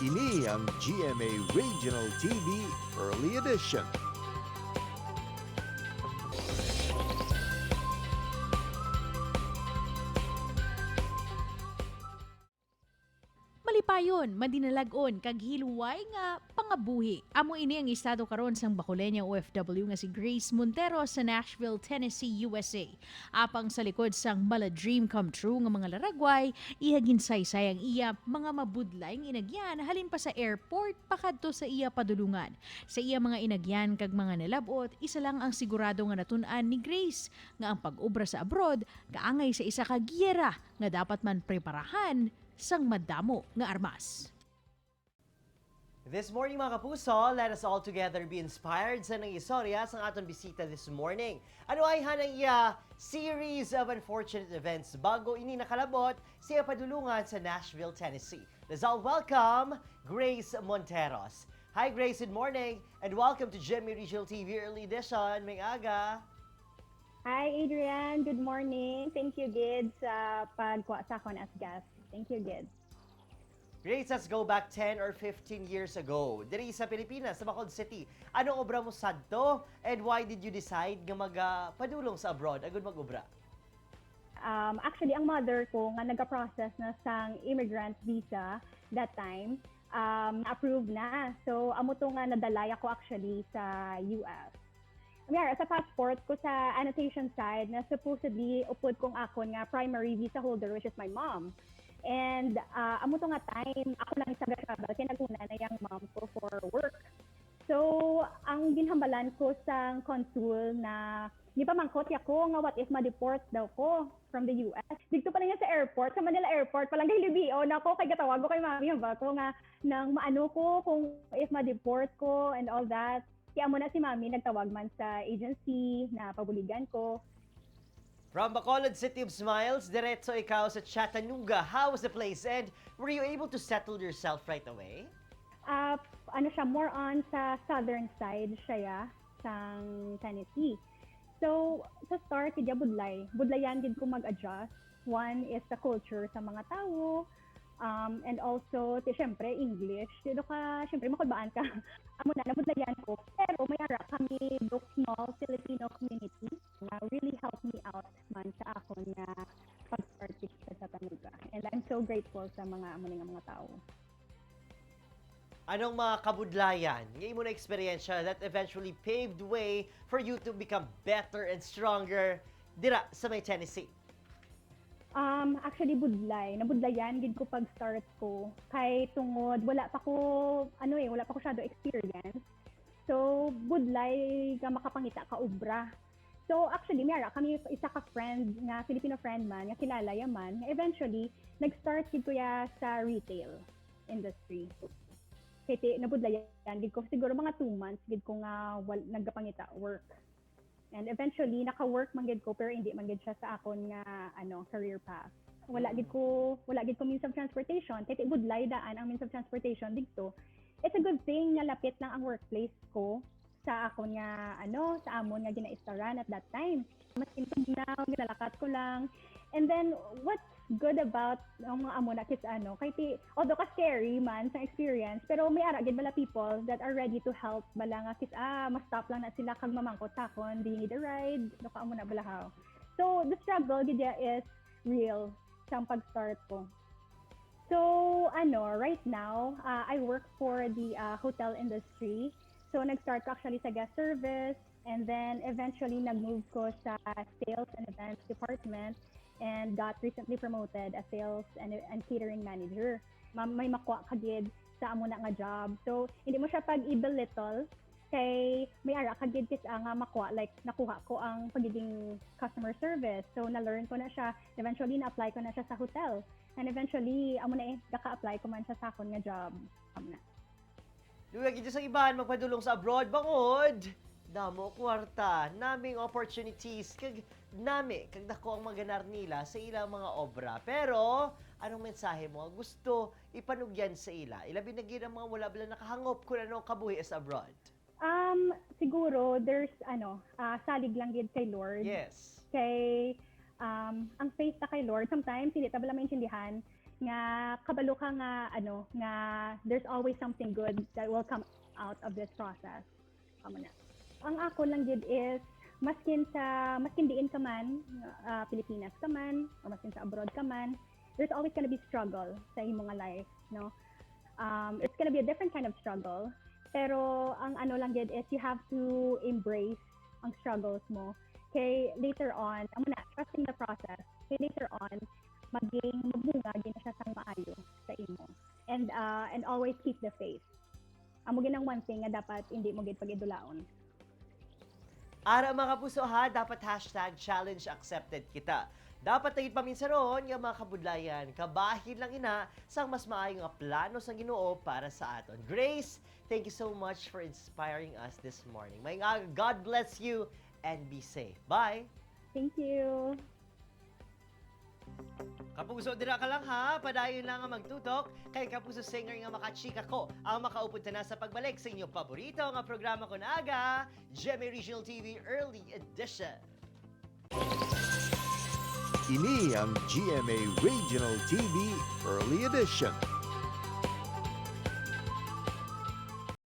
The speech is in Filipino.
Ini ang GMA Regional TV Early Edition. Malipayon, madinalag-on, kag hiluway nga pangabuhi. Amo ini ang estado karon sang Bacoleña OFW nga si Grace Monteros sa Nashville, Tennessee, USA. Apang sa likod sang mala dream come true nga mga laragway, iya ginsaysay ang iya mga mabudlay nga inagyan halin pa sa airport pakadto sa iya padulungan. Sa iya mga inagyan kag mga nalabot, isa lang ang sigurado nga natun-an ni Grace nga ang pag-obra sa abroad kaangay sa isa ka giyera nga dapat man preparahan sang madamo nga armas. This morning mga kapuso, let us all together be inspired sa nang istorya sa aton bisita this morning. Ano ay hanang iya series of unfortunate events bago ini nakalabot siya padulungan sa Nashville, Tennessee. Let's all welcome Grace Monteros. Hi Grace, good morning and welcome to GMA Regional TV Early Edition. May aga. Hi Adrian, good morning. Thank you Gid sa pagkuha sa akon as guest. Thank you, Gid. Grace, let's go back 10 or 15 years ago. Diri sa Pilipinas, sa Bacolod City. Anong obra mo sadto? And why did you decide nga magpadulong sa abroad? Agud mag-obra? Actually, ang mother ko nga nag-process na sang immigrant visa that time, approved na. So, amo to nga nadalay ako actually sa US. Yeah, sa passport ko sa annotation side na supposedly upod kong akon nga primary visa holder which is my mom. And amo to nga time, ako lang isa travel kaya naguna na yung mom ko for work. So, ang ginhambalan ko sa consul na di pa mangkot ako nga what if ma-deport daw ko from the US. Dito pa lang yan sa airport, sa Manila Airport, palang kay Libio, na ako kay katawag ko kay mami, ba ko nga nang maano ko kung if ma-deport ko and all that. Kaya mo na si mami nagtawag man sa agency na pabuligan ko. From Bacolod City of Smiles, diretso ikaw sa Chattanooga. How was the place and were you able to settle yourself right away? Ano siya, more on sa southern side siya, sa Tennessee. So, sa start, kaya Budlay. Budlayan din ko mag-adjust. One is the culture sa mga tao, and also, siyempre, English. Dito ka, siyempre, makabaan ka. Amo na, nabudlayan ko. Pero may ara kami, book small Filipino community na really helped me out man sa akon na pag-start sa Chattanooga. And I'm so grateful sa mga mga tao. Anong mga kabudlayan, ngayon mo na eksperyensya that eventually paved way for you to become better and stronger dira sa may Tennessee? Actually, nabudlayan gid ko pag-start ko. Kay tungod, wala pa ko shadow experience. So, budlay ka makapangita ka obra. So, actually, mayara kami isa ka friend nga Filipino friend man, nga kilala yaman. Eventually, nag-start gid ko ya sa retail industry. Kaya nabudlayan gid ko siguro mga 2 months gid ko nga nagapangita work. And eventually naka-work man gid ko pero hindi man gid siya sa akon nga career path. Wala gid ko means of transportation. Kaya budlay daan ang means of transportation dito. It's a good thing nga lapit lang ang workplace ko sa akon nga sa amon nga ginaistaran at that time. Mas now ginalakat ko lang. And then what's good about ang mga amo na kis kay although ka scary man sa experience pero may ara gid bala people that are ready to help bala nga kis mas stop lang na sila kag mamangkot sakon, do you need a ride do ka amo na balahaw. So the struggle gid is real sa pag-start ko. So right now I work for the hotel industry. So nag-start ko actually sa guest service and then eventually nag-move ko sa sales and events department and got recently promoted as sales and catering manager. May makuha ka gid sa amo na nga job. So, hindi mo siya pag-i-belittle kay may ara ka gid nga makuha, like nakuha ko ang pagiging customer service. So, na-learn ko na siya. Eventually, na-apply ko na siya sa hotel. And eventually, amo na naka-apply ko man siya sa akon nga job. Amo na. Luwag ito sa ibahan magpadulong sa abroad, bangod! Damo kwarta, naming opportunities, kag dako ang maganar nila sa ilang mga obra. Pero, anong mensahe mo? Gusto ipanugyan sa ila? Ilabi na gina mga wala bala nakahangop kung ano kabuhi sa abroad. Siguro, there's salig lang gid kay Lord. Yes. Kay, ang faith na kay Lord, sometimes hindi tabala maintindihan. nga kabalo ka nga nga there's always something good that will come out of this process. Amo na. Ang ako lang gid is maskin diin ka man, Pilipinas ka man, o maskin sa abroad ka man, there's always gonna be struggle sa imong life, no? It's gonna be a different kind of struggle, pero ang lang gid is you have to embrace ang struggles mo. Okay, later on, amo na, trusting the process. Okay, later on, maging magbunga gina siya sang maayo sa imo. And always keep the faith. Amo ginang one thing nga dapat hindi mo gid pagidulaon. Ara mga kapuso ha, dapat #challenge accepted kita. Dapat tagit paminsan ron nga mga kabudlayan, kabahin lang ina sang mas maayo nga plano sang Ginoo para sa aton. Grace, thank you so much for inspiring us this morning. May God bless you and be safe. Bye! Thank you. Kapuso, dira ka lang ha. Padayon lang ang magtutok. Kay Kapuso Singer nga makachika ko ang makaupunta na sa pagbalik sa inyong paborito nga programa ko na aga, GMA Regional TV Early Edition. Ini ang GMA Regional TV Early Edition.